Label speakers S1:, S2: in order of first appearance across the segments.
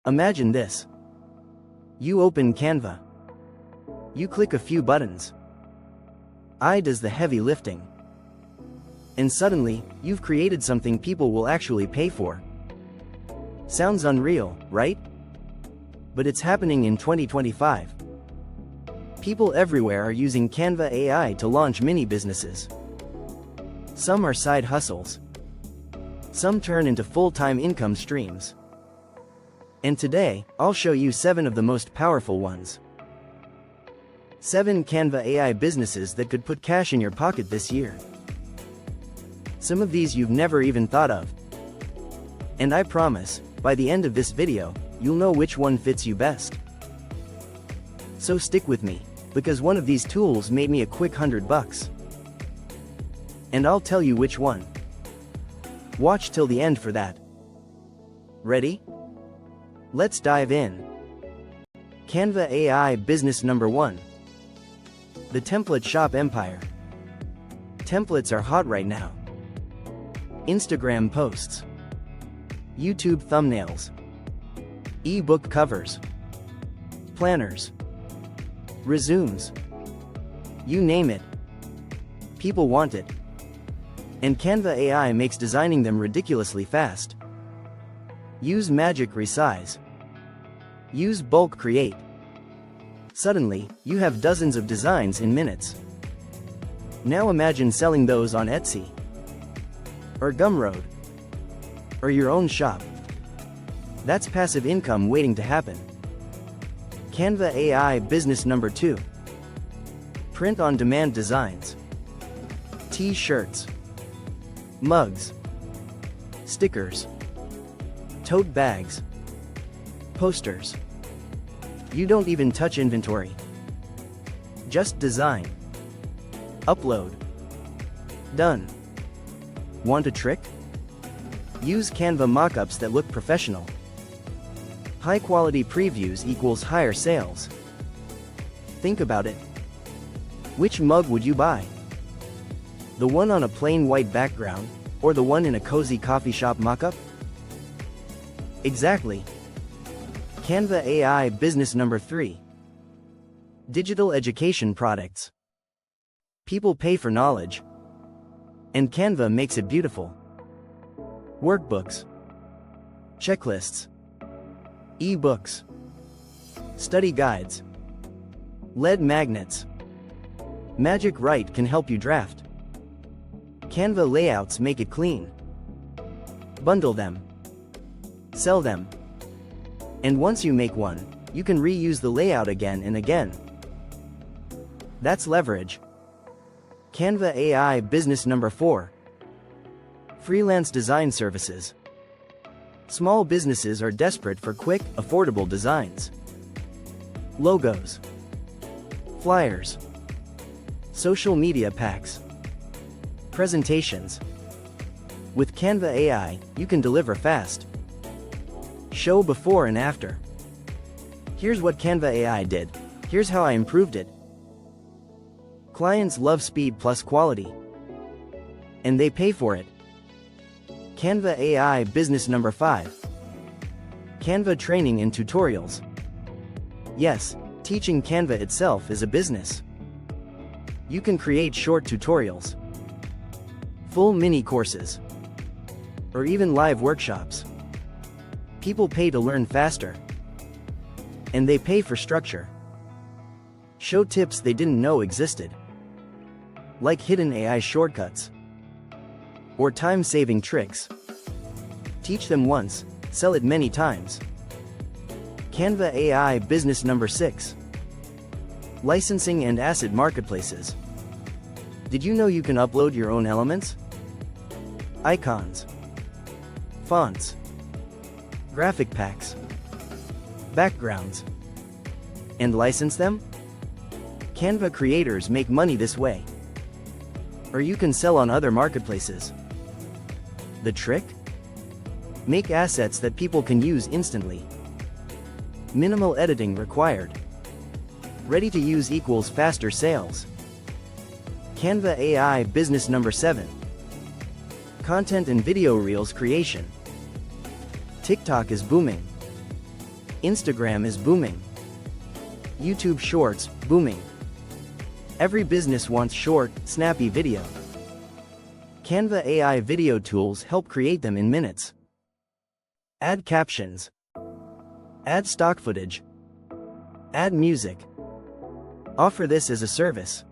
S1: Imagine this. You open Canva. You click a few buttons. AI does the heavy lifting. And suddenly, you've created something people will actually pay for. Sounds unreal, right? But it's happening in 2025. People everywhere are using Canva AI to launch mini businesses. Some are side hustles. Some turn into full-time income streams. And today, I'll show you 7 of the most powerful ones. 7 Canva AI businesses that could put cash in your pocket this year. Some of these you've never even thought of. And I promise, by the end of this video, you'll know which one fits you best. So stick with me, because one of these tools made me a quick $100. And I'll tell you which one. Watch till the end for that. Ready? Let's dive in. Canva AI business number 1. The template shop empire. Templates are hot right now. Instagram posts, YouTube thumbnails, ebook covers, planners, resumes. You name it. People want it. And Canva AI makes designing them ridiculously fast. Use Magic Resize. Use Bulk Create. Suddenly, you have dozens of designs in minutes. Now imagine selling those on Etsy, or Gumroad, or your own shop. That's passive income waiting to happen. Canva AI business number 2. Print-on-demand designs. T-shirts, mugs, stickers, tote bags, posters. You don't even touch inventory. Just design. Upload. Done. Want a trick? Use Canva mockups that look professional. High-quality previews equals higher sales. Think about it. Which mug would you buy? The one on a plain white background, or the one in a cozy coffee shop mockup? Exactly. Canva AI business number 3. Digital education products. People pay for knowledge. And Canva makes it beautiful. Workbooks, checklists, e-books, study guides, lead magnets. Magic Write can help you draft. Canva layouts make it clean. Bundle them. Sell them. And once you make one, you can reuse the layout again and again. That's leverage. Canva AI business number 4. Freelance design services. Small businesses are desperate for quick, affordable designs. Logos, flyers, social media packs, presentations. With Canva AI, you can deliver fast. Show before and after. Here's what Canva AI did. Here's how I improved it. Clients love speed plus quality. And they pay for it. Canva AI business number 5. Canva training and tutorials. Yes, teaching Canva itself is a business. You can create short tutorials, full mini courses, or even live workshops. People pay to learn faster. And they pay for structure. Show tips they didn't know existed. Like hidden AI shortcuts. Or time-saving tricks. Teach them once, sell it many times. Canva AI business number 6. Licensing and asset marketplaces. Did you know you can upload your own elements? Icons, fonts, graphic packs, backgrounds, and license them? Canva creators make money this way. Or you can sell on other marketplaces. The trick? Make assets that people can use instantly. Minimal editing required. Ready to use equals faster sales. Canva AI business number 7. Content and video reels creation. TikTok is booming. Instagram is booming. YouTube Shorts, booming. Every business wants short, snappy video. Canva AI video tools help create them in minutes. Add captions. Add stock footage. Add music. Offer this as a service.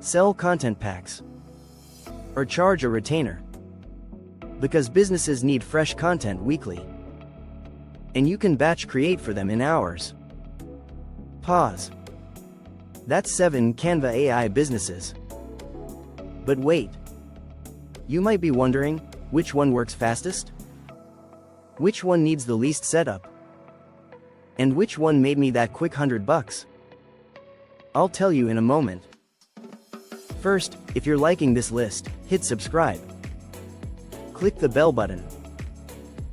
S1: Sell content packs. Or charge a retainer. Because businesses need fresh content weekly. And you can batch create for them in hours. Pause. That's 7 Canva AI businesses. But wait. You might be wondering, which one works fastest? Which one needs the least setup? And which one made me that quick $100? I'll tell you in a moment. First, if you're liking this list, hit subscribe. Click the bell button.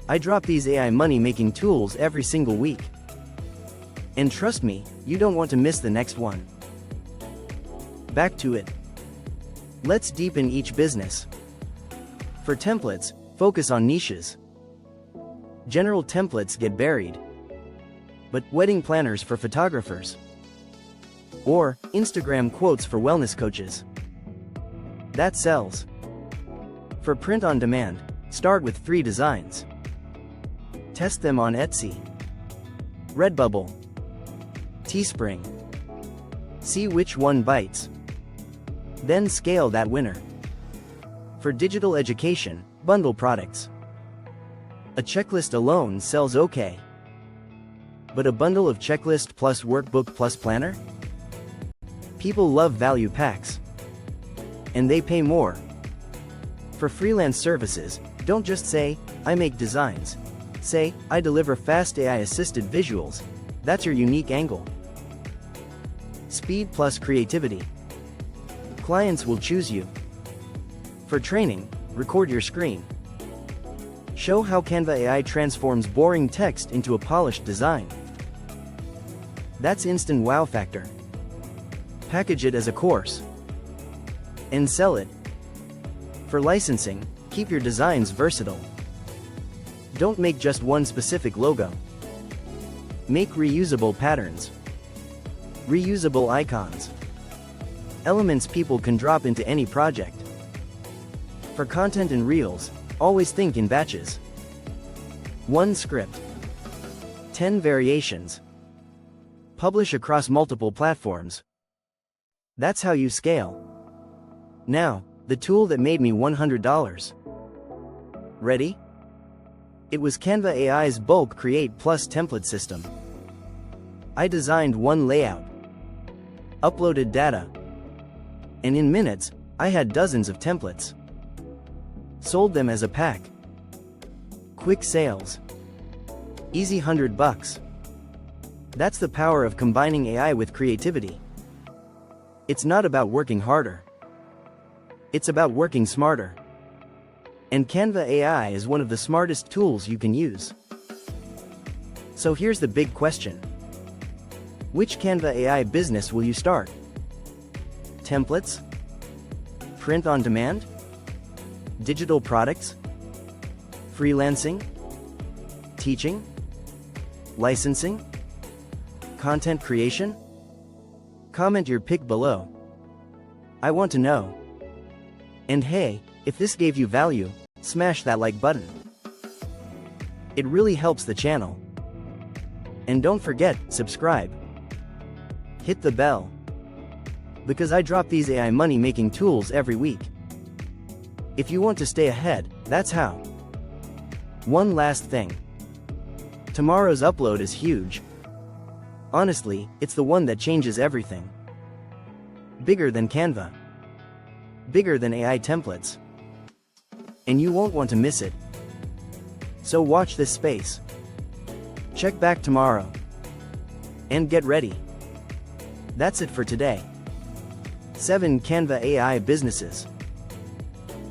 S1: I drop these AI money-making tools every single week. And trust me, you don't want to miss the next one. Back to it. Let's deepen each business. For templates, focus on niches. General templates get buried. But wedding planners for photographers. Or Instagram quotes for wellness coaches. That sells. For print on demand, start with 3 designs. Test them on Etsy, Redbubble, Teespring. See which one bites. Then scale that winner. For digital education, bundle products. A checklist alone sells okay. But a bundle of checklist plus workbook plus planner? People love value packs. And they pay more. For freelance services, don't just say, I make designs. Say, I deliver fast AI-assisted visuals. That's your unique angle. Speed plus creativity. Clients will choose you. For training, record your screen. Show how Canva AI transforms boring text into a polished design. That's instant wow factor. Package it as a course. And sell it. For licensing, keep your designs versatile. Don't make just one specific logo. Make reusable patterns. Reusable icons. Elements people can drop into any project. For content and reels, always think in batches. 1 script. 10 variations. Publish across multiple platforms. That's how you scale. Now, the tool that made me $100. Ready? It was Canva AI's bulk create plus template system. I designed one layout, uploaded data, and in minutes, I had dozens of templates. Sold them as a pack. Quick sales. Easy $100. That's the power of combining AI with creativity. It's not about working harder. It's about working smarter. And Canva AI is one of the smartest tools you can use. So here's the big question. Which Canva AI business will you start? Templates? Print on demand? Digital products? Freelancing? Teaching? Licensing? Content creation? Comment your pick below. I want to know. And hey, if this gave you value, smash that like button. It really helps the channel. And don't forget, subscribe. Hit the bell. Because I drop these AI money-making tools every week. If you want to stay ahead, that's how. One last thing. Tomorrow's upload is huge. Honestly, it's the one that changes everything. Bigger than Canva. Bigger than AI templates. And you won't want to miss it. So watch this space. Check back tomorrow. And get ready. That's it for today. 7 Canva AI businesses.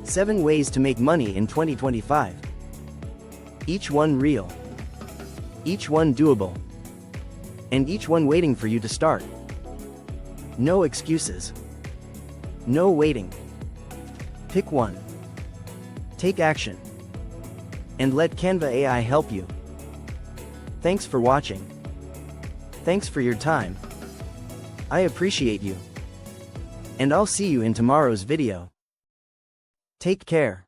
S1: 7 ways to make money in 2025. Each one real. Each one doable. And each one waiting for you to start. No excuses. No waiting. Pick one. Take action. And let Canva AI help you. Thanks for watching. Thanks for your time. I appreciate you. And I'll see you in tomorrow's video. Take care.